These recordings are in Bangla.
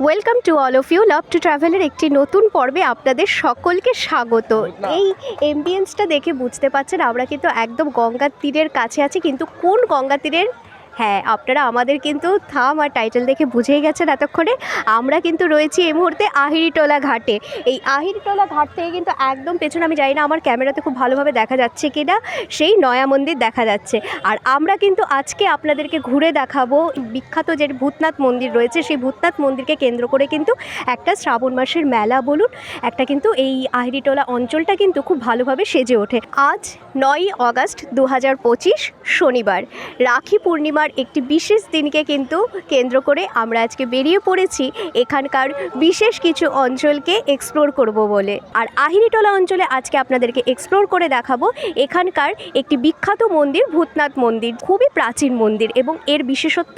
Welcome to all of you love to ট্রাভেলের একটি নতুন পর্বে আপনাদের সকলকে স্বাগত। এই এমবিয়েন্সটা দেখে বুঝতে পারছেন আমরা কিন্তু একদম গঙ্গার তীরের কাছে আছি, কিন্তু কোন গঙ্গা তীরের? হ্যাঁ, আপনারা আমাদের কিন্তু থাম আর টাইটেল দেখে বুঝেই গেছেন এতক্ষণে। আমরা কিন্তু রয়েছি এই মুহূর্তে আহিরিটোলা ঘাটে। এই আহিরিটোলা ঘাট থেকে কিন্তু একদম পেছনে, আমি জানি না আমার ক্যামেরাতে খুব ভালোভাবে দেখা যাচ্ছে কি না, সেই নয়া মন্দির দেখা যাচ্ছে। আর আমরা কিন্তু আজকে আপনাদেরকে ঘুরে দেখাবো বিখ্যাত যে ভূতনাথ মন্দির রয়েছে, সেই ভূতনাথ মন্দিরকে কেন্দ্র করে কিন্তু একটা শ্রাবণ মাসের মেলা বলুন, একটা কিন্তু এই আহিরিটোলা অঞ্চলটা কিন্তু খুব ভালোভাবে সেজে ওঠে। আজ 9ই আগস্ট 2025 শনিবার, রাখি পূর্ণিমার একটি বিশেষ দিনকে কিন্তু কেন্দ্র করে আমরা আজকে বেরিয়ে পড়েছি এখানকার বিশেষ কিছু অঞ্চলকে এক্সপ্লোর করব বলে। আর আহিরিটোলা অঞ্চলে আজকে আপনাদেরকে এক্সপ্লোর করে দেখাবো এখানকার একটি বিখ্যাত মন্দির, ভূতনাথ মন্দির। খুবই প্রাচীন মন্দির এবং এর বিশেষত্ব,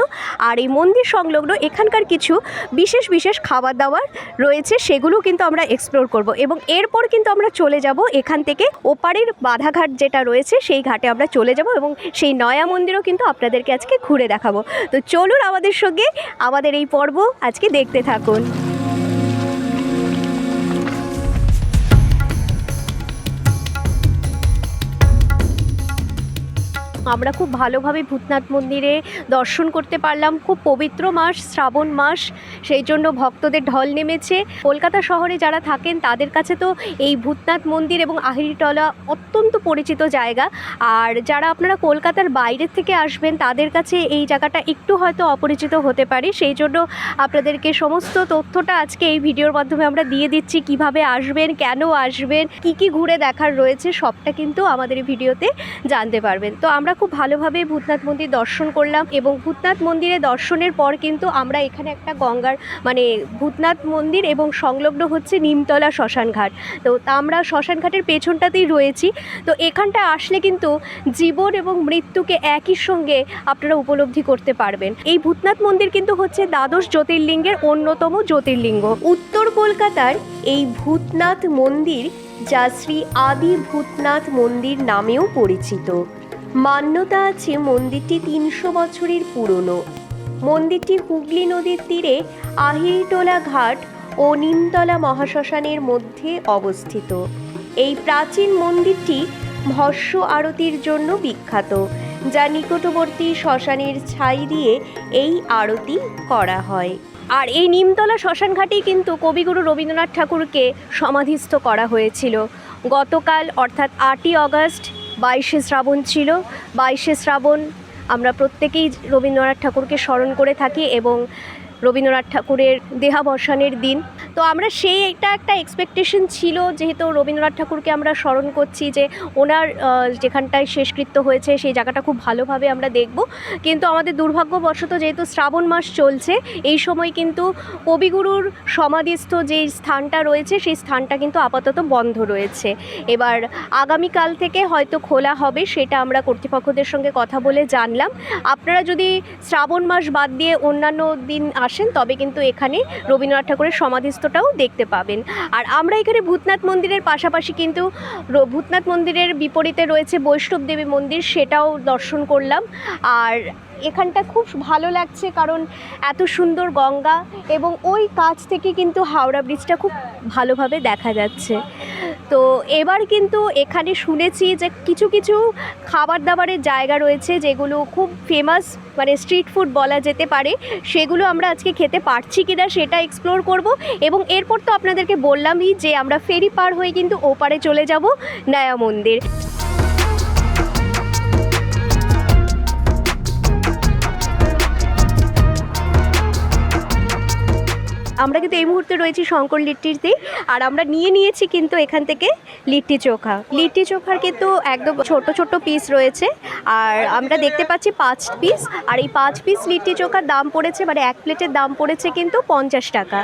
আর এই মন্দির সংলগ্ন এখানকার কিছু বিশেষ বিশেষ খাবার দাবার রয়েছে, সেগুলো কিন্তু আমরা এক্সপ্লোর করব। এবং এরপর কিন্তু আমরা চলে যাব এখান থেকে ওপারের বাধাঘাট যেটা রয়েছে সেই ঘাটে আমরা চলে যাব, এবং সেই নয়া মন্দিরও কিন্তু আপনাদেরকে আজকে ঘুরে দেখাবো। তো চলুন আমাদের সঙ্গে আমাদের এই পর্ব আজকে দেখতে থাকুন। আমরা খুব ভালোভাবে ভূতনাথ মন্দিরে দর্শন করতে পারলাম। খুব পবিত্র মাস, শ্রাবণ মাস, সেই জন্য ভক্তদের ঢল নেমেছে। কলকাতা শহরে যারা থাকেন তাদের কাছে তো এই ভূতনাথ মন্দির এবং আহিরিটোলা অত্যন্ত পরিচিত জায়গা। আর যারা আপনারা কলকাতার বাইরের থেকে আসবেন তাদের কাছে এই জায়গাটা একটু হয়তো অপরিচিত হতে পারে, সেই জন্য আপনাদেরকে সমস্ত তথ্যটা আজকে এই ভিডিওর মাধ্যমে আমরা দিয়ে দিচ্ছি। কিভাবে আসবেন, কেন আসবেন, কি ঘুরে দেখার রয়েছে, সবটা কিন্তু আমাদের এই ভিডিওতে জানতে পারবেন। তো আমরা খুব ভালোভাবে ভূতনাথ মন্দির দর্শন করলাম, এবং ভূতনাথ মন্দিরে দর্শনের পর কিন্তু আমরা এখানে একটা গঙ্গার ভূতনাথ মন্দির এবং সংলগ্ন হচ্ছে নিমতলা শ্মশান ঘাট। তো আমরা শ্মশান ঘাটের পেছনটাতেই রয়েছি। তো এখানটা আসলে কিন্তু জীবন এবং মৃত্যুকে একই সঙ্গে আপনারা উপলব্ধি করতে পারবেন। এই ভূতনাথ মন্দির কিন্তু হচ্ছে দ্বাদশ জ্যোতির্লিঙ্গের অন্যতম জ্যোতির্লিঙ্গ। উত্তর কলকাতার এই ভূতনাথ মন্দির, যা শ্রী আদি ভূতনাথ মন্দির নামেও পরিচিত। মান্যতা আছে মন্দিরটি 300 বছরের পুরনো। মন্দিরটি হুগলি নদীর তীরে আহিরিটোলা ঘাট ও নিমতলা মহাশ্মশানের মধ্যে অবস্থিত। এই প্রাচীন মন্দিরটি ভস্য আরতির জন্য বিখ্যাত, যা নিকটবর্তী শ্মশানের ছাই দিয়ে এই আরতি করা হয়। আর এই নিমতলা শ্মশান ঘাটেই কিন্তু কবিগুরু রবীন্দ্রনাথ ঠাকুরকে সমাধিস্থ করা হয়েছিল। গতকাল অর্থাৎ 8ই আগস্ট 22শে শ্রাবণ ছিল। 22শে শ্রাবণ আমরা প্রত্যেকেই রবীন্দ্রনাথ ঠাকুরকে স্মরণ করে থাকি এবং রবীন্দ্রনাথ ঠাকুরের দেহাবসানের দিন। তো আমরা এটা একটা এক্সপেকটেশন ছিল, যেহেতু রবীন্দ্রনাথ ঠাকুরকে আমরা স্মরণ করছি, যে ওনার যেখানটায় শেষকৃত্য হয়েছে সেই জায়গাটা খুব ভালোভাবে আমরা দেখব। কিন্তু আমাদের দুর্ভাগ্যবশত যেহেতু শ্রাবণ মাস চলছে, এই সময় কিন্তু কবিগুরুর সমাধিস্থ যে স্থানটা রয়েছে সেই স্থানটা কিন্তু আপাতত বন্ধ রয়েছে। এবার আগামীকাল থেকে হয়তো খোলা হবে, সেটা আমরা কর্তৃপক্ষদের সঙ্গে কথা বলে জানলাম। আপনারা যদি শ্রাবণ মাস বাদ দিয়ে অন্যান্য দিন আসেন তবে কিন্তু এখানে রবীন্দ্রনাথ ঠাকুরের সমাধিস্থটাও দেখতে পাবেন। আর আমরা এখানে ভূতনাথ মন্দিরের পাশাপাশি কিন্তু ভূতনাথ মন্দিরের বিপরীতে রয়েছে বৈষ্ণব দেবী মন্দির, সেটাও দর্শন করলাম। আর এখানটা খুব ভালো লাগছে, কারণ এত সুন্দর গঙ্গা এবং ওই কাছ থেকে কিন্তু হাওড়া ব্রিজটা খুব ভালোভাবে দেখা যাচ্ছে। তো এবার কিন্তু এখানে শুনেছি যে কিছু কিছু খাবার দাবারের জায়গা রয়েছে যেগুলো খুব ফেমাস, স্ট্রিট ফুড বলা যেতে পারে। সেগুলো আমরা আজকে খেতে পারছি কিনা সেটা এক্সপ্লোর করব। এবং এরপর তো আপনাদেরকে বললামই যে আমরা ফেরি পার হয়ে কিন্তু ওপারে চলে যাব নয়া মন্দির। আমরা কিন্তু এই মুহূর্তে রয়েছি শঙ্কর লিট্টিতে, আর আমরা নিয়েছি কিন্তু এখান থেকে লিট্টি চোখা। লিট্টি চোখার কিন্তু একদম ছোট ছোট পিস রয়েছে, আর আমরা দেখতে পাচ্ছি 5 পিস। আর এই 5 পিস লিট্টি চোখার দাম পড়েছে, এক প্লেটের দাম পড়েছে কিন্তু 50 টাকা।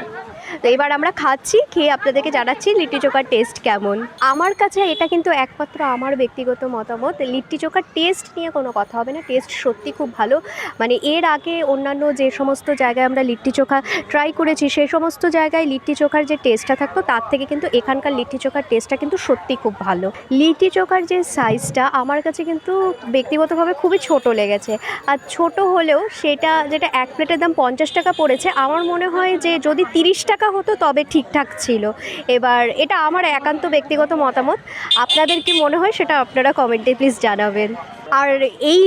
তো এবার আমরা খাচ্ছি, খেয়ে আপনাদেরকে জানাচ্ছি লিট্টি চোখার টেস্ট কেমন। আমার কাছে এটা কিন্তু একমাত্র আমার ব্যক্তিগত মতামত, লিট্টি চোখার টেস্ট নিয়ে কোনো কথা হবে না, টেস্ট সত্যি খুব ভালো। মানে এর আগে অন্যান্য যে সমস্ত জায়গায় আমরা লিট্টি চোখা ট্রাই করেছি সেই সমস্ত জায়গায় লিট্টি চোখার যে টেস্টটা থাকতো তার থেকে কিন্তু এখানকার লিট্টি চোখার টেস্টটা কিন্তু সত্যি খুব ভালো। লিট্টি চোখার যে সাইজটা আমার কাছে কিন্তু ব্যক্তিগতভাবে খুবই ছোট লেগেছে, আর ছোট হলেও সেটা যেটা এক প্লেটের দাম 50 টাকা পড়েছে, আমার মনে হয় যে যদি 30 টাকা হতো তবে ঠিকঠাক ছিল। এবার এটা আমার একান্ত ব্যক্তিগত মতামত, আপনাদের কি মনে হয় সেটা আপনারা কমেন্টে প্লিজ জানাবেন। আর এই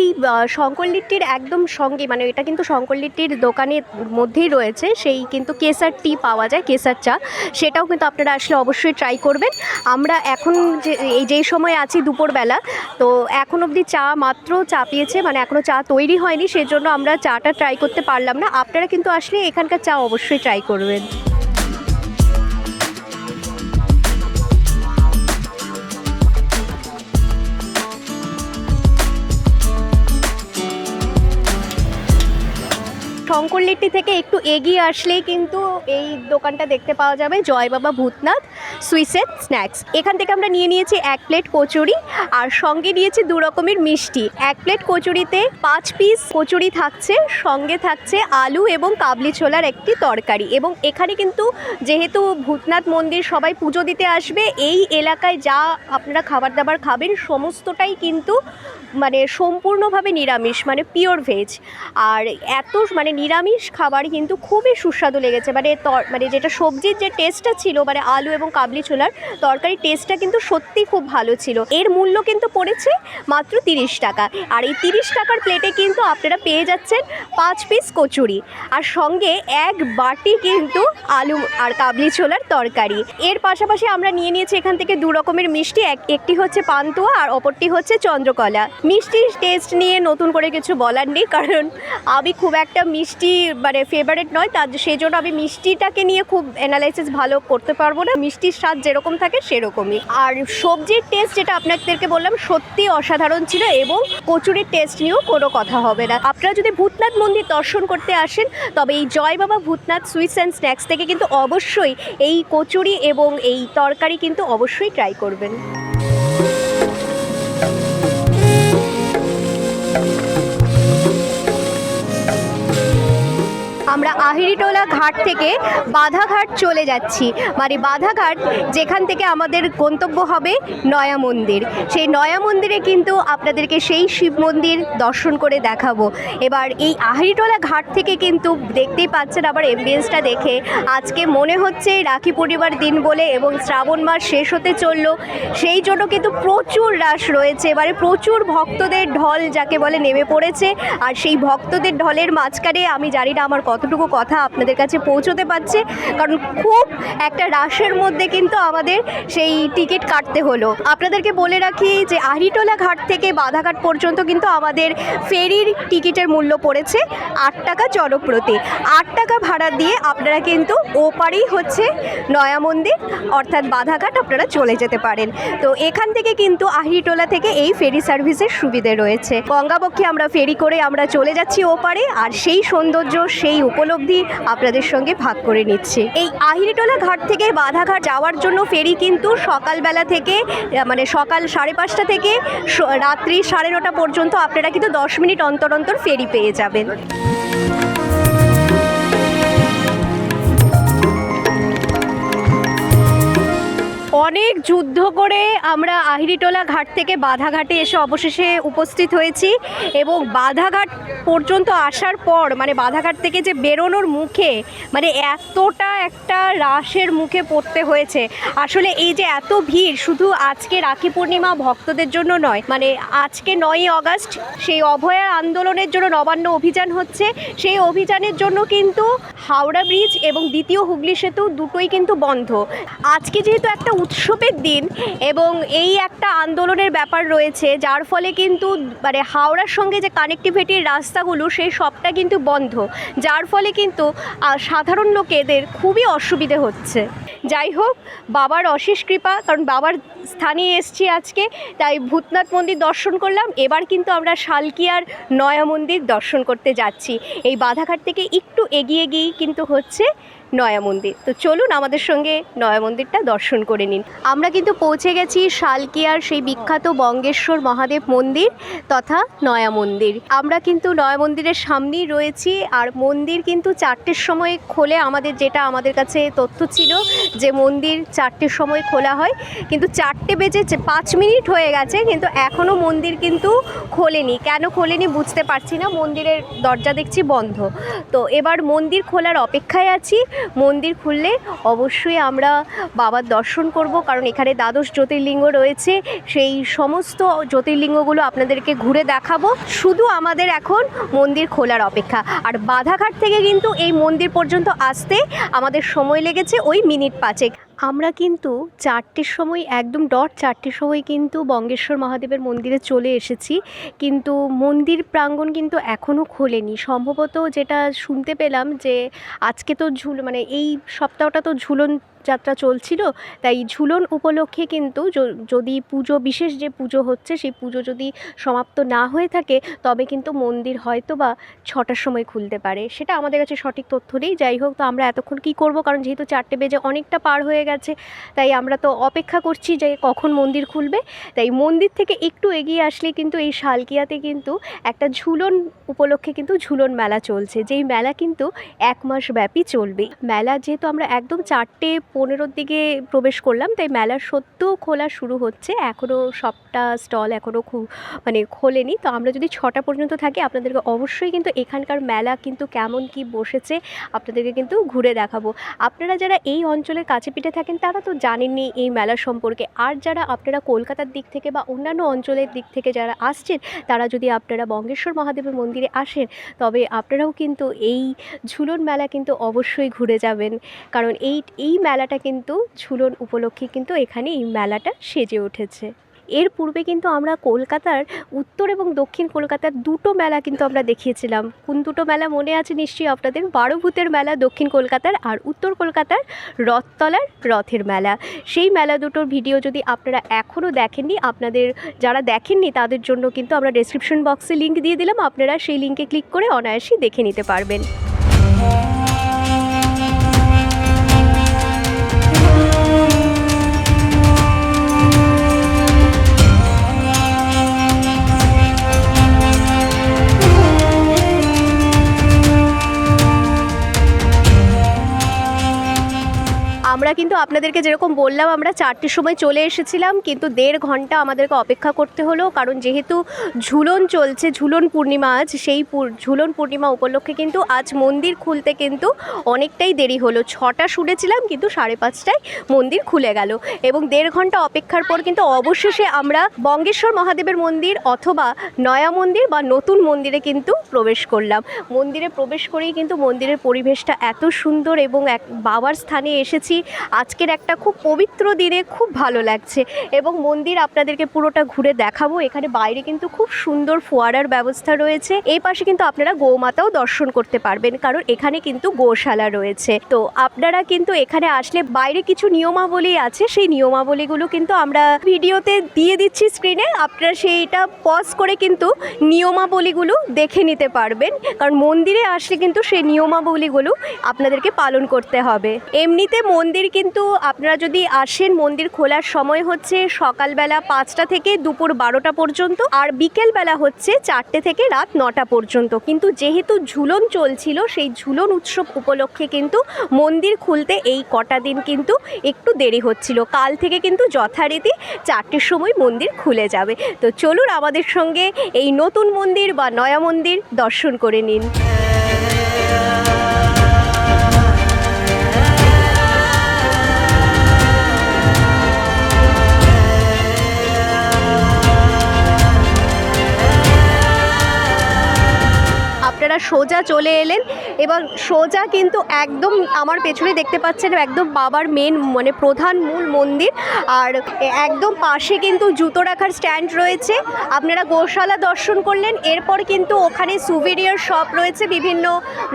শঙ্কর লিট্টির একদম সঙ্গে, মানে এটা কিন্তু শঙ্কর লিট্টির দোকানের মধ্যেই রয়েছে, সেই কিন্তু কেসার টি পাওয়া যায়, কেসার চা, সেটাও কিন্তু আপনারা আসলে অবশ্যই ট্রাই করবেন। আমরা এখন যেই সময় আছি দুপুরবেলা, তো এখন অবধি চা মাত্র চাপিয়েছে, মানে এখনও চা তৈরি হয়নি, সেজন্য আমরা চাটা ট্রাই করতে পারলাম না। আপনারা কিন্তু আসলে এখানকার চা অবশ্যই ট্রাই করবেন। শঙ্কর লিট্টি থেকে একটু এগিয়ে আসলেই কিন্তু এই দোকানটা দেখতে পাওয়া যাবে, জয় বাবা ভূতনাথ সুইটস অ্যান্ড স্ন্যাক্স। এখান থেকে আমরা নিয়ে নিয়েছি 1 প্লেট কচুরি, আর সঙ্গে নিয়েছি 2 রকমের মিষ্টি। 1 প্লেট কচুরিতে 5 পিস কচুরি থাকছে, সঙ্গে থাকছে আলু এবং কাবলি ছোলার একটি তরকারি। এবং এখানে কিন্তু যেহেতু ভূতনাথ মন্দির সবাই পুজো দিতে আসবে, এই এলাকায় যা আপনারা খাবার দাবার খাবেন সমস্তটাই কিন্তু মানে সম্পূর্ণভাবে নিরামিষ, মানে পিওর ভেজ। আর এত মানে নিরামিষ খাবার কিন্তু খুবই সুস্বাদু লেগেছে, মানে যেটা সবজির যে টেস্টটা ছিল, মানে আলু এবং কাবলি ছোলার তরকারি টেস্টটা কিন্তু সত্যি খুব ভালো ছিল। এর মূল্য কিন্তু পড়েছে মাত্র 30 টাকা, আর এই 30 টাকার প্লেটে কিন্তু আপনারা পেয়ে যাচ্ছেন 5 পিস কচুরি, আর সঙ্গে 1 বাটি কিন্তু আলু আর কাবলি ছোলার তরকারি। এর পাশাপাশি আমরা নিয়ে নিয়েছি এখান থেকে 2 রকমের মিষ্টি, একটি হচ্ছে পান্তুয়া আর অপরটি হচ্ছে চন্দ্রকলা। মিষ্টির টেস্ট নিয়ে নতুন করে কিছু বলার নেই, কারণ আমি খুব একটা মিষ্টি মানে ফেভারিট নয়, সেই জন্য আমি মিষ্টিটাকে নিয়ে খুব অ্যানালাইসিস ভালো করতে পারবো না। মিষ্টির স্বাদ যেরকম থাকে সেরকমই। আর সবজির টেস্ট যেটা আপনাদেরকে বললাম সত্যি অসাধারণ ছিল, এবং কচুরির টেস্ট নিয়েও কোনো কথা হবে না। আপনারা যদি ভূতনাথ মন্দির দর্শন করতে আসেন তবে এই জয় বাবা ভূতনাথ সুইটস অ্যান্ড স্ন্যাক্স থেকে কিন্তু অবশ্যই এই কচুরি এবং এই তরকারি কিন্তু অবশ্যই ট্রাই করবেন। আমরা আহিরিটোলা ঘাট থেকে বাধাঘাট চলে যাচ্ছি, মানে বাধাঘাট যেখান থেকে আমাদের গন্তব্য হবে নয়া মন্দির। সেই নয়া মন্দিরে কিন্তু আপনাদেরকে সেই শিব মন্দির দর্শন করে দেখাবো। এবার এই আহিরিটোলা ঘাট থেকে কিন্তু দেখতেই পাচ্ছেন আবার এমবিএসটা দেখে আজকে মনে হচ্ছে রাখি পূর্ণিমার দিন বলে, এবং শ্রাবণ মাস শেষ হতে চললো, সেই জন্য কিন্তু প্রচুর রাশ রয়েছে। এবারে প্রচুর ভক্তদের ঢল যাকে বলে নেমে পড়েছে, আর সেই ভক্তদের ঢলের মাঝখানে আমি জানি না আমার কতটুকু কথা আপনাদের কাছে পৌঁছতে পারছে, কারণ খুব একটা রাশের মধ্যে কিন্তু আমাদের সেই টিকিট কাটতে হলো। আপনাদেরকে বলে রাখি যে আহিরিটোলা ঘাট থেকে বাধাঘাট পর্যন্ত কিন্তু আমাদের ফেরির টিকিটের মূল্য পড়েছে 8 টাকা জনপ্রতি। 8 টাকা ভাড়া দিয়ে আপনারা কিন্তু ওপারেই হচ্ছে নয়া মন্দির অর্থাৎ বাধাঘাট আপনারা চলে যেতে পারেন। তো এখান থেকে কিন্তু আহিরিটোলা থেকে এই ফেরি সার্ভিসের সুবিধে রয়েছে। গঙ্গাবক্ষে আমরা ফেরি করে আমরা চলে যাচ্ছি ওপারে, আর সেই সৌন্দর্য সেই উপলব্ধি আপনাদের সঙ্গে ভাগ করে নিচ্ছি। এই আহিরিটোলা ঘাট থেকে বাধাঘাট যাওয়ার জন্য ফেরি কিন্তু সকালবেলা থেকে মানে সকাল 5:30 থেকে রাত্রি 9:30 পর্যন্ত আপনারা কিন্তু 10 মিনিট অন্তর অন্তর ফেরি পেয়ে যাবেন। অনেক যুদ্ধ করে আমরা আহিরিটোলা ঘাট থেকে বাধাঘাটে এসে অবশেষে উপস্থিত হয়েছি, এবং বাধাঘাট পর্যন্ত আসার পর মানে বাধাঘাট থেকে যে বেরোনোর মুখে মানে এতটা একটা রাশের মুখে পড়তে হয়েছে। আসলে এই যে এত ভিড় শুধু আজকে রাখি পূর্ণিমা ভক্তদের জন্য নয়, মানে আজকে 9ই আগস্ট সেই অভয়া আন্দোলনের জন্য নবান্ন অভিযান হচ্ছে, সেই অভিযানের জন্য কিন্তু হাওড়া ব্রিজ এবং দ্বিতীয় হুগলি সেতু দুটোই কিন্তু বন্ধ। আজকে যেহেতু একটা উৎসবের দিন এবং এই একটা আন্দোলনের ব্যাপার রয়েছে, যার ফলে কিন্তু মানে হাওড়ার সঙ্গে যে কানেক্টিভিটির রাস্তাগুলো সেই সবটা কিন্তু বন্ধ, যার ফলে কিন্তু সাধারণ লোকেদের খুবই অসুবিধে হচ্ছে। যাই হোক, বাবার অশেষ কৃপা, কারণ বাবার স্থানে এসছি আজকে, তাই ভূতনাথ মন্দির দর্শন করলাম। এবার কিন্তু আমরা শালকিয়ার নয়া মন্দির দর্শন করতে যাচ্ছি। এই বাধাঘাট থেকে একটু এগিয়ে গিয়েই কিন্তু হচ্ছে নয়া মন্দির। তো চলুন আমাদের সঙ্গে নয়া মন্দিরটা দর্শন করে নিন। আমরা কিন্তু পৌঁছে গেছি শালকিয়ার সেই বিখ্যাত বঙ্গেশ্বর মহাদেব মন্দির তথা নয়া মন্দির। আমরা কিন্তু নয়া মন্দিরের সামনেই রয়েছি, আর মন্দির কিন্তু 4টের সময় খোলে। আমাদের কাছে তথ্য ছিল যে মন্দির 4টের সময় খোলা হয়, কিন্তু 4টে বেজে 5 মিনিট হয়ে গেছে, কিন্তু এখনও মন্দির কিন্তু খোলেনি। কেন খোলেনি বুঝতে পারছি না, মন্দিরের দরজা দেখছি বন্ধ। তো এবার মন্দির খোলার অপেক্ষায় আছি। মন্দির খুললে অবশ্যই আমরা বাবার দর্শন করব, কারণ এখানে দ্বাদশ জ্যোতির্লিঙ্গ রয়েছে। সেই সমস্ত জ্যোতির্লিঙ্গগুলো আপনাদেরকে ঘুরে দেখাবো। শুধু আমাদের এখন মন্দির খোলার অপেক্ষা। আর বাধাঘাট থেকে কিন্তু এই মন্দির পর্যন্ত আসতে আমাদের সময় লেগেছে ওই মিনিট 5। আমরা কিন্তু 4টের সময়, একদম ডট 4টের সময় কিন্তু বঙ্গেশ্বর মহাদেবের মন্দিরে চলে এসেছি, কিন্তু মন্দির প্রাঙ্গণ কিন্তু এখনও খোলেনি। সম্ভবত যেটা শুনতে পেলাম যে আজকে তো এই সপ্তাহটা তো ঝুলন যাত্রা চলছিল, তাই ঝুলন উপলক্ষে কিন্তু যদি পুজো, বিশেষ যে পুজো হচ্ছে সেই পুজো যদি সমাপ্ত না হয়ে থাকে, তবে কিন্তু মন্দির হয়তো বা 6টার সময় খুলতে পারে। সেটা আমাদের কাছে সঠিক তথ্য নেই। যাই হোক, তো আমরা এতক্ষণ কী করব, কারণ যেহেতু 4টে বেজে অনেকটা পার হয়ে গেছে, তাই আমরা তো অপেক্ষা করছি যে কখন মন্দির খুলবে। তাই মন্দির থেকে একটু এগিয়ে আসলে কিন্তু এই শালকিয়াতে কিন্তু একটা ঝুলন উপলক্ষে কিন্তু ঝুলন মেলা চলছে, যেই মেলা কিন্তু 1 মাস ব্যাপী চলবে। মেলা যেহেতু আমরা একদম 4:15 দিকে প্রবেশ করলাম, তাই মেলার সদ্য খোলা শুরু হচ্ছে। এখনও সবটা স্টল এখনও খোলেনি। তো আমরা যদি 6টা পর্যন্ত থাকি, আপনাদেরকে অবশ্যই কিন্তু এখানকার মেলা কিন্তু কেমন কি বসেছে আপনাদেরকে কিন্তু ঘুরে দেখাবো। আপনারা যারা এই অঞ্চলের কাছে পিঠে থাকেন তারা তো জানেনই এই মেলা সম্পর্কে, আর যারা আপনারা কলকাতার দিক থেকে বা অন্যান্য অঞ্চলের দিক থেকে যারা আসছেন, তারা যদি আপনারা বঙ্গেশ্বর মহাদেবের মন্দিরে আসেন, তবে আপনারাও কিন্তু এই ঝুলন মেলা কিন্তু অবশ্যই ঘুরে যাবেন, কারণ এই মেলাটা কিন্তু ঝুলন উপলক্ষে কিন্তু এখানে এই মেলাটা সেজে উঠেছে। এর পূর্বে কিন্তু আমরা কলকাতার উত্তর এবং দক্ষিণ কলকাতার দুটো মেলা কিন্তু আমরা দেখিয়েছিলাম। কোন দুটো মেলা মনে আছে নিশ্চয়ই আপনাদের? 12 ভূতের মেলা দক্ষিণ কলকাতার, আর উত্তর কলকাতার রথতলার রথের মেলা। সেই মেলা দুটোর ভিডিও যদি আপনারা এখনও দেখেননি, আপনাদের যারা দেখেননি তাদের জন্য কিন্তু আমরা ডেসক্রিপশন বক্সে লিঙ্ক দিয়ে দিলাম, আপনারা সেই লিঙ্কে ক্লিক করে অনায়াসেই দেখে নিতে পারবেন। আমরা কিন্তু আপনাদেরকে যেরকম বললাম, আমরা 4টের সময় চলে এসেছিলাম, কিন্তু 1.5 ঘন্টা আমাদেরকে অপেক্ষা করতে হলো, কারণ যেহেতু ঝুলন চলছে, ঝুলন পূর্ণিমা আজ, সেই ঝুলন পূর্ণিমা উপলক্ষে কিন্তু আজ মন্দির খুলতে কিন্তু অনেকটাই দেরি হলো। 6টা শুনেছিলাম, কিন্তু 5:30টায় মন্দির খুলে গেল, এবং 1.5 ঘন্টা অপেক্ষার পর কিন্তু অবশেষে আমরা বঙ্গেশ্বর মহাদেবের মন্দির অথবা নয়া মন্দির বা নতুন মন্দিরে কিন্তু প্রবেশ করলাম। মন্দিরে প্রবেশ করেই কিন্তু মন্দিরের পরিবেশটা এত সুন্দর, এবং এক বাবার স্থানে এসেছি আজকের একটা খুব পবিত্র দিনে, খুব ভালো লাগছে। এবং মন্দির আপনাদেরকে পুরোটা ঘুরে দেখাবো। এখানে বাইরে কিন্তু খুব সুন্দর ফোয়ারার ব্যবস্থা রয়েছে। এই পাশে কিন্তু আপনারা গোমাতাও দর্শন করতে পারবেন, কারণ এখানে কিন্তু গোশালা রয়েছে। তো আপনারা কিন্তু এখানে আসলে বাইরে কিছু নিয়মাবলী আছে, সেই নিয়মাবলীগুলো কিন্তু আমরা ভিডিওতে দিয়ে দিচ্ছি স্ক্রিনে, আপনারা সেইটা পজ করে কিন্তু নিয়মাবলীগুলো দেখে নিতে পারবেন, কারণ মন্দিরে আসলে কিন্তু সেই নিয়মাবলীগুলো আপনাদেরকে পালন করতে হবে। এমনিতে মন্দির কিন্তু আপনারা যদি আসেন, মন্দির খোলার সময় হচ্ছে সকালবেলা 5টা থেকে দুপুর 12টা পর্যন্ত, আর বিকেলবেলা হচ্ছে 4টে থেকে রাত 9টা পর্যন্ত। কিন্তু যেহেতু ঝুলন চলছিল, সেই ঝুলন উৎসব উপলক্ষে কিন্তু মন্দির খুলতে এই কটা দিন কিন্তু একটু দেরি হচ্ছিল। কাল থেকে কিন্তু যথারীতি 4টের সময় মন্দির খুলে যাবে। তো চলুন আমাদের সঙ্গে এই নতুন মন্দির বা নয়া মন্দির দর্শন করে নিন। আপনারা সোজা চলে এলেন, এবং সোজা কিন্তু একদম আমার পেছনে দেখতে পাচ্ছেন একদম বাবার মেন প্রধান মূল মন্দির, আর একদম পাশে কিন্তু জুতো রাখার স্ট্যান্ড রয়েছে। আপনারা গোশালা দর্শন করলেন, এরপর কিন্তু ওখানে সুভিনিয়ার শপ রয়েছে, বিভিন্ন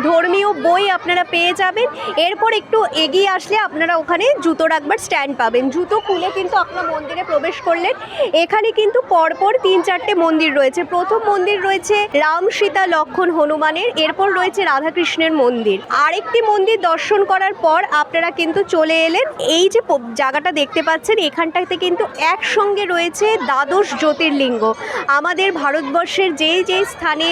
ধর্মীয় বই আপনারা পেয়ে যাবেন। এরপর একটু এগিয়ে আসলে আপনারা ওখানে জুতো রাখবার স্ট্যান্ড পাবেন। জুতো খুলে কিন্তু আপনারা মন্দিরে প্রবেশ করলেন। এখানে কিন্তু পরপর 3-4টে মন্দির রয়েছে। প্রথম মন্দির রয়েছে রাম, সীতা, লক্ষ্মণ, হনুমান হনুমানের, এরপর রয়েছে রাধাকৃষ্ণের মন্দির। আরেকটি মন্দির দর্শন করার পর আপনারা কিন্তু চলে এলেন এই যে জায়গাটা দেখতে পাচ্ছেন, এখানটাতে কিন্তু একসঙ্গে রয়েছে দ্বাদশ জ্যোতির্লিঙ্গ। আমাদের ভারতবর্ষের যেই যেই স্থানে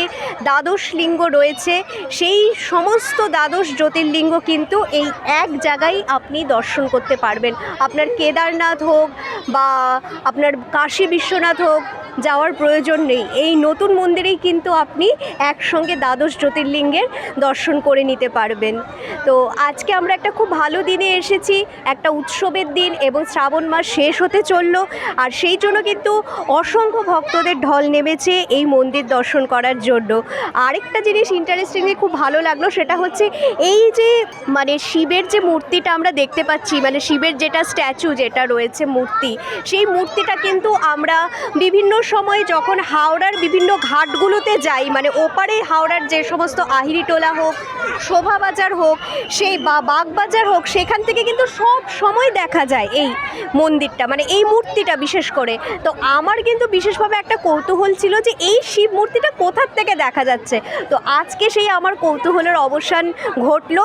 দ্বাদশ লিঙ্গ রয়েছে সেই সমস্ত দ্বাদশ জ্যোতির্লিঙ্গ কিন্তু এই এক জায়গায় আপনি দর্শন করতে পারবেন। আপনার কেদারনাথ হোক বা আপনার কাশী বিশ্বনাথ হোক, যাওয়ার প্রয়োজন নেই। এই নতুন মন্দিরেই কিন্তু আপনি একসঙ্গে দ্বাদশ জ্যোতির্লিঙ্গের দর্শন করে নিতে পারবেন। তো আজকে আমরা একটা খুব ভালো দিনে এসেছি, একটা উৎসবের দিন, এবং শ্রাবণ মাস শেষ হতে চললো। আর সেই জন্য কিন্তু অসংখ্য ভক্তদের ঢল নেমেছে এই মন্দির দর্শন করার জন্য। আরেকটা জিনিস ইন্টারেস্টিংলি খুব ভালো লাগলো, সেটা হচ্ছে এই যে মানে শিবের যে মূর্তিটা আমরা দেখতে পাচ্ছি, মানে শিবের যেটা স্ট্যাচু যেটা রয়েছে মূর্তি, সেই মূর্তিটা কিন্তু আমরা বিভিন্ন সময় যখন হাওড়ার বিভিন্ন ঘাটগুলোতে যাই, মানে ওপারে হাওড়ার যে সমস্ত আহিরিটোলা হোক, শোভাবাজার হোক, সেই বা বাগবাজার হোক, সেখান থেকে কিন্তু সব সময় দেখা যায় এই মন্দিরটা, মানে এই মূর্তিটা বিশেষ করে। তো আমার কিন্তু বিশেষভাবে একটা কৌতূহল ছিল যে এই শিব মূর্তিটা কোথার থেকে দেখা যাচ্ছে। তো আজকে সেই আমার কৌতূহলের অবসান ঘটলো,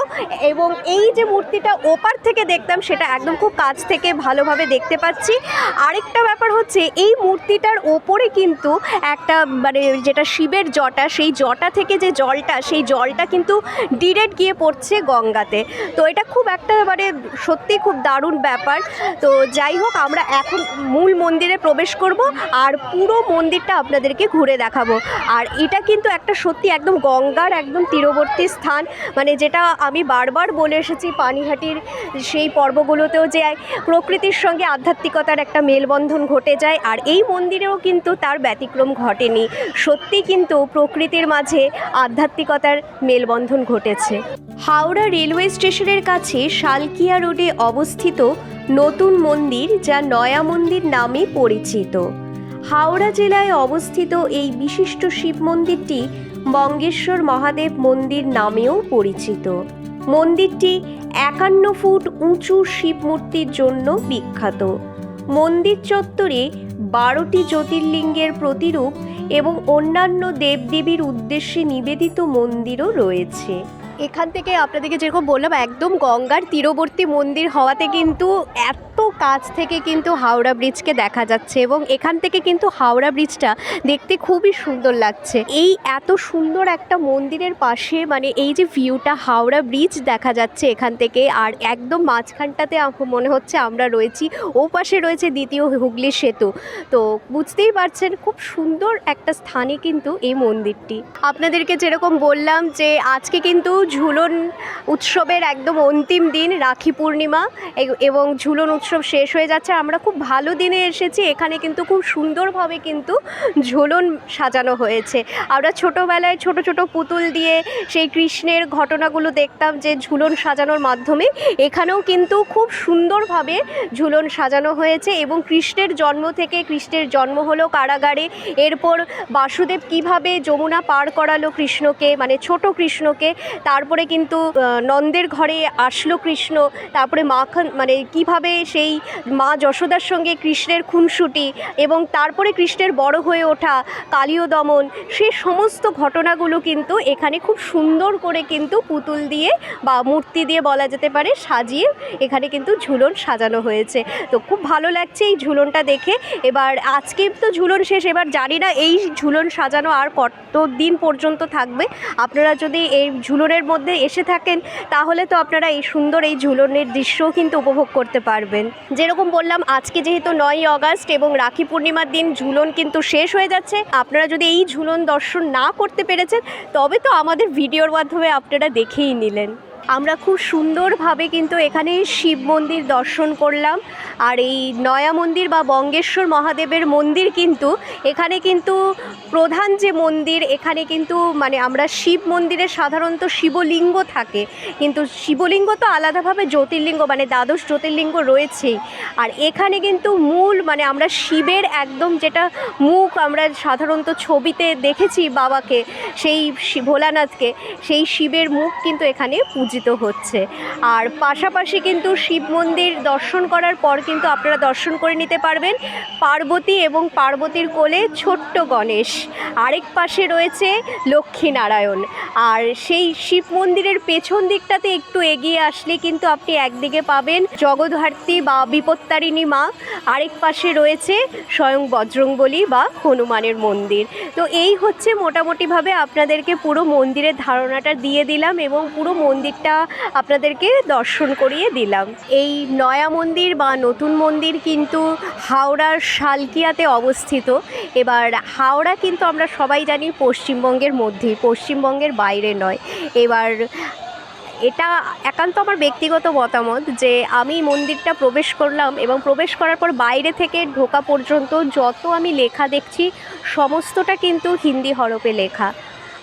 এবং এই যে মূর্তিটা ওপার থেকে দেখতাম সেটা একদম খুব কাছ থেকে ভালোভাবে দেখতে পাচ্ছি। আরেকটা ব্যাপার হচ্ছে এই মূর্তিটার ওপরে কিন্তু একটা মানে যেটা শিবের জটা, সেই জটা থেকে যে জলটা, সেই জলটা কিন্তু ডিরেক্ট গিয়ে পড়ছে গঙ্গাতে। তো এটা খুব একটা মানে সত্যি খুব দারুণ ব্যাপার। তো যাই হোক, আমরা এখন মূল মন্দিরে প্রবেশ করব আর পুরো মন্দিরটা আপনাদেরকে ঘুরে দেখাবো। আর এটা কিন্তু একটা সত্যি একদম গঙ্গার একদম তীরবর্তী স্থান, মানে যেটা আমি বারবার বলে এসেছি পানিহাটির সেই পর্বগুলোতেও, যে প্রকৃতির সঙ্গে আধ্যাত্মিকতার একটা মেলবন্ধন ঘটে যায়। আর এই মন্দিরেও কিন্তু তার ব্যতিক্রম ঘটেনি, সত্যি কিন্তু প্রকৃতির মাঝে আধ্যাত্মিকতার মেলবন্ধন ঘটেছে। হাওড়া রেলওয়ে স্টেশনের কাছে শালকিয়া রোডে অবস্থিত নতুন মন্দির, যা নয়া মন্দির নামে পরিচিত। হাওড়া জেলায় অবস্থিত এই বিশিষ্ট শিব মন্দিরটি বঙ্গেশ্বর মহাদেব মন্দির নামেও পরিচিত। মন্দিরটি 51 ফুট উঁচু শিব মূর্তির জন্য বিখ্যাত। মন্দির চত্বরে 12টি জ্যোতির্লিঙ্গের প্রতিরূপ এবং অন্যান্য দেবদেবীর উদ্দেশ্যে নিবেদিত মন্দিরও রয়েছে। এখান থেকে আপনাদেরকে যেরকম বললাম, একদম গঙ্গার তীরবর্তী মন্দির হওয়াতে কিন্তু এত কাছ থেকে কিন্তু হাওড়া ব্রিজকে দেখা যাচ্ছে, এবং এখান থেকে কিন্তু হাওড়া ব্রিজটা দেখতে খুবই সুন্দর লাগছে। এই এত সুন্দর একটা মন্দিরের পাশে মানে এই যে ভিউটা, হাওড়া ব্রিজ দেখা যাচ্ছে এখান থেকে, আর একদম মাঝখানটাতে মনে হচ্ছে আমরা রয়েছি, ও পাশে রয়েছে দ্বিতীয় হুগলি সেতু। তো বুঝতেই পারছেন খুব সুন্দর একটা স্থানে কিন্তু এই মন্দিরটি। আপনাদেরকে যেরকম বললাম যে আজকে কিন্তু ঝুলন উৎসবের একদম অন্তিম দিন, রাখি পূর্ণিমা, এবং ঝুলন উৎসব শেষ হয়ে যাচ্ছে। আমরা খুব ভালো দিনে এসেছি, এখানে কিন্তু খুব সুন্দরভাবে কিন্তু ঝুলন সাজানো হয়েছে। আমরা ছোটোবেলায় ছোট ছোট পুতুল দিয়ে সেই কৃষ্ণের ঘটনাগুলো দেখতাম যে ঝুলন সাজানোর মাধ্যমে, এখানেও কিন্তু খুব সুন্দরভাবে ঝুলন সাজানো হয়েছে। এবং কৃষ্ণের জন্ম থেকে, কৃষ্ণের জন্ম হলো কারাগারে, এরপর বাসুদেব কিভাবে যমুনা পার করালো কৃষ্ণকে, মানে ছোট কৃষ্ণকে, তারপরে কিন্তু নন্দের ঘরে আসলো কৃষ্ণ, তারপরে মাখন মানে কিভাবে সেই মা যশোদার সঙ্গে কৃষ্ণের খুনসুটি, এবং তারপরে কৃষ্ণের বড় হয়ে ওঠা, কালীয় দমন, সেই সমস্ত ঘটনাগুলো কিন্তু এখানে খুব সুন্দর করে কিন্তু পুতুল দিয়ে বা মূর্তি দিয়ে বলা যেতে পারে সাজিয়ে এখানে কিন্তু ঝুলন সাজানো হয়েছে। তো খুব ভালো লাগছে এই ঝুলনটা দেখে। এবার আজকে তো ঝুলন শেষ, এবার জানি না এই ঝুলন সাজানো আর কত দিন পর্যন্ত থাকবে। আপনারা যদি এই ঝুলনের মধ্যে এসে থাকেন তাহলে তো আপনারা এই সুন্দর এই ঝুলনের দৃশ্যও কিন্তু উপভোগ করতে পারবেন। যেরকম বললাম, আজকে যেহেতু 9ই আগস্ট এবং রাখি পূর্ণিমার দিন ঝুলন কিন্তু শেষ হয়ে যাচ্ছে। আপনারা যদি এই ঝুলন দর্শন না করতে পেরেছেন তবে তো আমাদের ভিডিওর মাধ্যমে আপনারা দেখেই নিলেন। আমরা খুব সুন্দরভাবে কিন্তু এখানে শিব মন্দির দর্শন করলাম। আর এই নয়া মন্দির বা বঙ্গেশ্বর মহাদেবের মন্দির কিন্তু এখানে কিন্তু প্রধান যে মন্দির, এখানে কিন্তু মানে আমরা শিব মন্দিরে সাধারণত শিবলিঙ্গ থাকে, কিন্তু শিবলিঙ্গ তো আলাদাভাবে জ্যোতির্লিঙ্গ মানে দ্বাদশ জ্যোতির্লিঙ্গ রয়েছেই। আর এখানে কিন্তু মূল মানে আমরা শিবের একদম যেটা মুখ আমরা সাধারণত ছবিতে দেখেছি বাবাকে, সেই ভোলানাথকে, সেই শিবের মুখ কিন্তু এখানে পূজিত আয়োজিত হচ্ছে। আর পাশাপাশি কিন্তু শিব মন্দির দর্শন করার পর কিন্তু আপনারা দর্শন করে নিতে পারবেন পার্বতী এবং পার্বতীর কোলে ছোট্ট গণেশ, আরেক পাশে রয়েছে লক্ষ্মীনারায়ণ। আর সেই শিব মন্দিরের পেছন দিকটাতে একটু এগিয়ে আসলে কিন্তু আপনি একদিকে পাবেন জগদ্ধাত্রী বা বিপত্তারিণী মা, আরেক পাশে রয়েছে স্বয়ং বজরংবলী বা হনুমানের মন্দির। তো এই হচ্ছে মোটামুটিভাবে আপনাদেরকে পুরো মন্দিরের ধারণাটা দিয়ে দিলাম এবং পুরো মন্দিরটা আপনাদেরকে দর্শন করিয়ে দিলাম। এই নয়া মন্দির বা নতুন মন্দির কিন্তু হাওড়ার শালকিয়াতে অবস্থিত। এবার হাওড়া কিন্তু আমরা সবাই জানি পশ্চিমবঙ্গের মধ্যেই, পশ্চিমবঙ্গের বাইরে নয়। এবার এটা একান্ত আমার ব্যক্তিগত মতামত যে আমি মন্দিরটা প্রবেশ করলাম এবং প্রবেশ করার পর বাইরে থেকে ঢোকা পর্যন্ত যত আমি লেখা দেখছি সমস্তটা কিন্তু হিন্দি হরফে লেখা।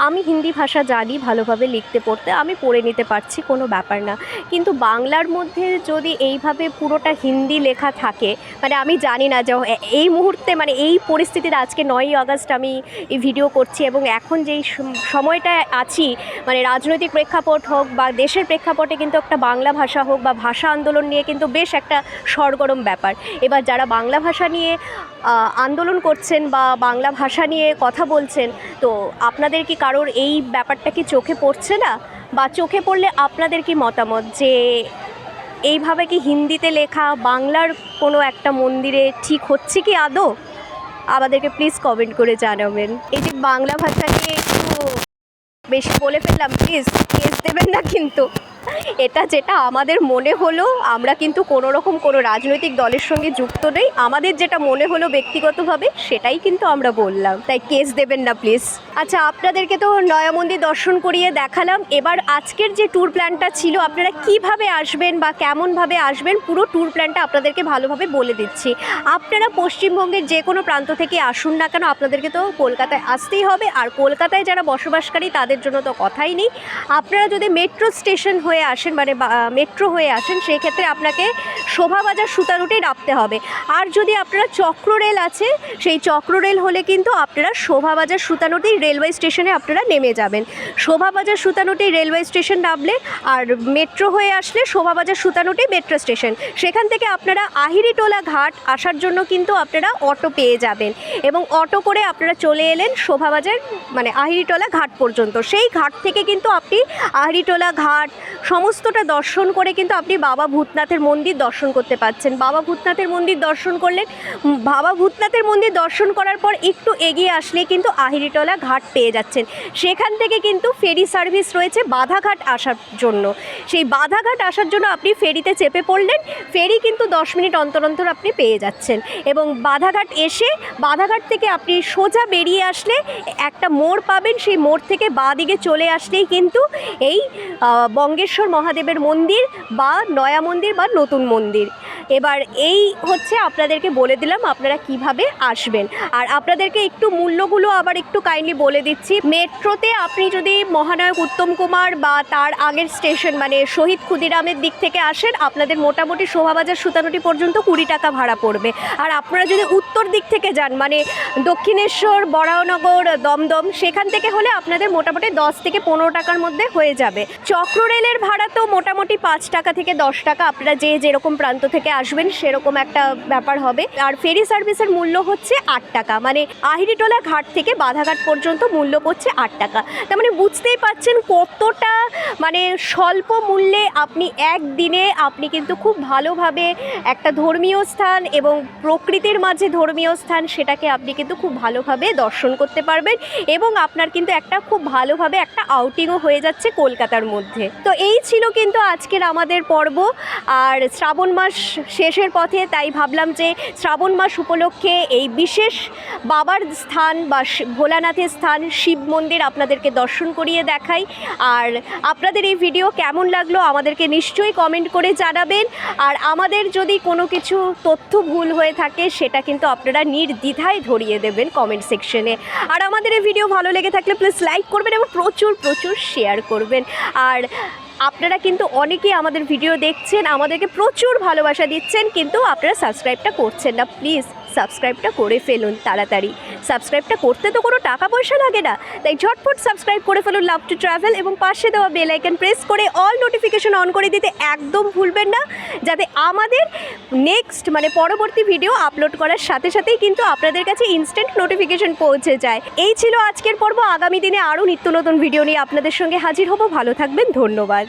আমি হিন্দি ভাষা জানি ভালোভাবে লিখতে পড়তে, আমি পড়ে নিতে পারছি, কোনো ব্যাপার না। কিন্তু বাংলার মধ্যে যদি এইভাবে পুরোটা হিন্দি লেখা থাকে, মানে আমি জানি না যে এই মুহূর্তে মানে এই পরিস্থিতিতে আজকে 9ই আগস্ট আমি এই ভিডিও করছি এবং এখন যেই সময়টায় আছি, মানে রাজনৈতিক প্রেক্ষাপট হোক বা দেশের প্রেক্ষাপটে কিন্তু একটা বাংলা ভাষা হোক বা ভাষা আন্দোলন নিয়ে কিন্তু বেশ একটা সরগরম ব্যাপার। এবার যারা বাংলা ভাষা নিয়ে আন্দোলন করছেন বা বাংলা ভাষা নিয়ে কথা বলছেন, তো আপনাদের কি কারোর এই ব্যাপারটা কি চোখে পড়ছে না? বা চোখে পড়লে আপনাদের কি মতামত যে এইভাবে কি হিন্দিতে লেখা বাংলার কোনো একটা মন্দিরে ঠিক হচ্ছে কি আদৌ? আমাদেরকে প্লিজ কমেন্ট করে জানাবেন। এই যে বাংলা ভাষা নিয়ে একটু বেশি বলে ফেললাম, প্লিজ কেস দেবেন না কিন্তু। এটা যেটা আমাদের মনে হলো, আমরা কিন্তু কোনো রকম কোনো রাজনৈতিক দলের সঙ্গে যুক্ত নেই, আমাদের যেটা মনে হলো ব্যক্তিগতভাবে সেটাই কিন্তু আমরা বললাম, তাই কেস দেবেন না প্লিজ। আচ্ছা, আপনাদেরকে তো নয়া মন্দির দর্শন করিয়ে দেখালাম। এবার আজকের যে ট্যুর প্ল্যানটা ছিল, আপনারা কিভাবে আসবেন বা কেমনভাবে আসবেন পুরো ট্যুর প্ল্যানটা আপনাদেরকে ভালোভাবে বলে দিচ্ছি। আপনারা পশ্চিমবঙ্গের যে কোনো প্রান্ত থেকে আসুন না কেন, আপনাদেরকে তো কলকাতায় আসতেই হবে। আর কলকাতায় যারা বসবাসকারী তাদের জন্য তো কথাই নেই। আপনারা যদি মেট্রো স্টেশন হয়ে আসেন, মানে মেট্রো হয়ে আসেন, সেই ক্ষেত্রে আপনাকে শোভাবাজার সুতারুটি নামতে হবে। আর যদি আপনারা চক্র রেল আছে, সেই চক্র রেল হলে কিন্তু আপনারা শোভাবাজার সুতানুটি রেলওয়ে স্টেশনে আপনারা নেমে যাবেন। শোভাবাজার সুতানুটি রেলওয়ে স্টেশন নামলে আর মেট্রো হয়ে আসলে শোভাবাজার সুতানুটি মেট্রো স্টেশন, সেখান থেকে আপনারা আহিরিটোলা ঘাট আসার জন্য কিন্তু আপনারা অটো পেয়ে যাবেন এবং অটো করে আপনারা চলে এলেন শোভাবাজার মানে আহিরিটোলা ঘাট পর্যন্ত। সেই ঘাট থেকে কিন্তু আপনি আহিরিটোলা ঘাট সমস্তটা দর্শন করে কিন্তু আপনি বাবা ভূতনাথের মন্দির দর্শন করতে পারছেন। বাবা ভূতনাথের মন্দির দর্শন করলেন, বাবা ভূতনাথের মন্দির দর্শন করার পর একটু এগিয়ে আসলে কিন্তু আহিরিটোলা ঘাট পেয়ে যাচ্ছেন। সেখান থেকে কিন্তু ফেরি সার্ভিস রয়েছে বাধাঘাট আসার জন্য। সেই বাধাঘাট আসার জন্য আপনি ফেরিতে চেপে পড়লেন, ফেরি কিন্তু 10 মিনিট অন্তর অন্তর আপনি পেয়ে যাচ্ছেন এবং বাধাঘাট এসে বাধাঘাট থেকে আপনি সোজা বেরিয়ে আসলে একটা মোড় পাবেন, সেই মোড় থেকে বাঁ দিকে চলে আসলেই কিন্তু এই বঙ্গেশ্বর মহাদেবের মন্দির বা নয়া মন্দির বা নতুন মন্দির। এবার এই হচ্ছে আপনাদেরকে বলে দিলাম আপনারা কিভাবে আসবেন। আর আপনাদেরকে একটু মূল্যগুলো আবার একটু কাইন্ডলি বলে দিচ্ছি। মেট্রোতে আপনি যদি মহানায়ক উত্তম কুমার বা তার আগের স্টেশন মানে শহীদ ক্ষুদিরামের দিক থেকে আসেন, আপনাদের মোটামুটি শোভাবাজার সুতানুটি পর্যন্ত 20 টাকা ভাড়া পড়বে। আর আপনারা যদি উত্তর দিক থেকে যান মানে দক্ষিণেশ্বর, বরাহনগর, দমদম, সেখান থেকে হলে আপনাদের মোটামুটি 10 থেকে 15 টাকার মধ্যে হয়ে যাবে। চক্র রেলের ভাড়া তো মোটামুটি 5 টাকা থেকে 10 টাকা, আপনারা যেরকম প্রান্ত থেকে আসবেন সেরকম একটা ব্যাপার হবে। আর ফেরি সার্ভিসের মূল্য হচ্ছে 8 টাকা, মানে আহিরিটোলা ঘাট থেকে বাধাঘাট পর্যন্ত মূল্য পড়ছে 8 টাকা। তার মানে বুঝতেই পারছেন কতটা মানে স্বল্প মূল্যে আপনি একদিনে আপনি কিন্তু খুব ভালোভাবে একটা ধর্মীয় স্থান এবং প্রকৃতির মাঝে ধর্মীয় স্থান সেটাকে আপনি কিন্তু খুব ভালোভাবে দর্শন করতে পারবেন এবং আপনার কিন্তু একটা খুব ভালোভাবে একটা আউটিংও হয়ে যাচ্ছে কলকাতার মধ্যে। তো এই ছিল কিন্তু আজকের আমাদের পর্ব। আর শ্রাবণ মাস শেষের পথে, তাই ভাবলাম যে শ্রাবণ মাস উপলক্ষে এই বিশেষ বাবার স্থান বা ভোলানাথের স্থান শিব মন্দির আপনাদেরকে দর্শন করিয়ে দেখাই। আর আপনাদের এই ভিডিও কেমন লাগলো আমাদেরকে নিশ্চয়ই কমেন্ট করে জানাবেন। আর আমাদের যদি কোনো কিছু তথ্য ভুল হয়ে থাকে সেটা কিন্তু আপনারা নির্দ্বিধায় ধরিয়ে দেবেন কমেন্ট সেকশনে। আর আমাদের এই ভিডিও ভালো লেগে থাকলে প্লিজ লাইক করবেন এবং প্রচুর প্রচুর শেয়ার করবেন। আর আপনারা কিন্তু অনেকেই আমাদের ভিডিও দেখছেন, আমাদেরকে প্রচুর ভালোবাসা দিচ্ছেন, কিন্তু আপনারা সাবস্ক্রাইবটা করছেন না। প্লিজ সাবস্ক্রাইবটা করে ফেলুন তাড়াতাড়ি। সাবস্ক্রাইবটা করতে তো কোনো টাকা পয়সা লাগে না, তাই ঝটপট সাবস্ক্রাইব করে ফেলুন লাভ টু ট্রাভেল, এবং পাশে দেওয়া বেল আইকন প্রেস করে অল নোটিফিকেশন অন করে দিতে একদম ভুলবেন না, যাতে আমাদের নেক্সট মানে পরবর্তী ভিডিও আপলোড করার সাথে সাথেই কিন্তু আপনাদের কাছে ইনস্ট্যান্ট নোটিফিকেশন পৌঁছে যায়। এই ছিল আজকের পর্ব। আগামী দিনে আরও নিত্য নতুন ভিডিও নিয়ে আপনাদের সঙ্গে হাজির হব। ভালো থাকবেন, ধন্যবাদ।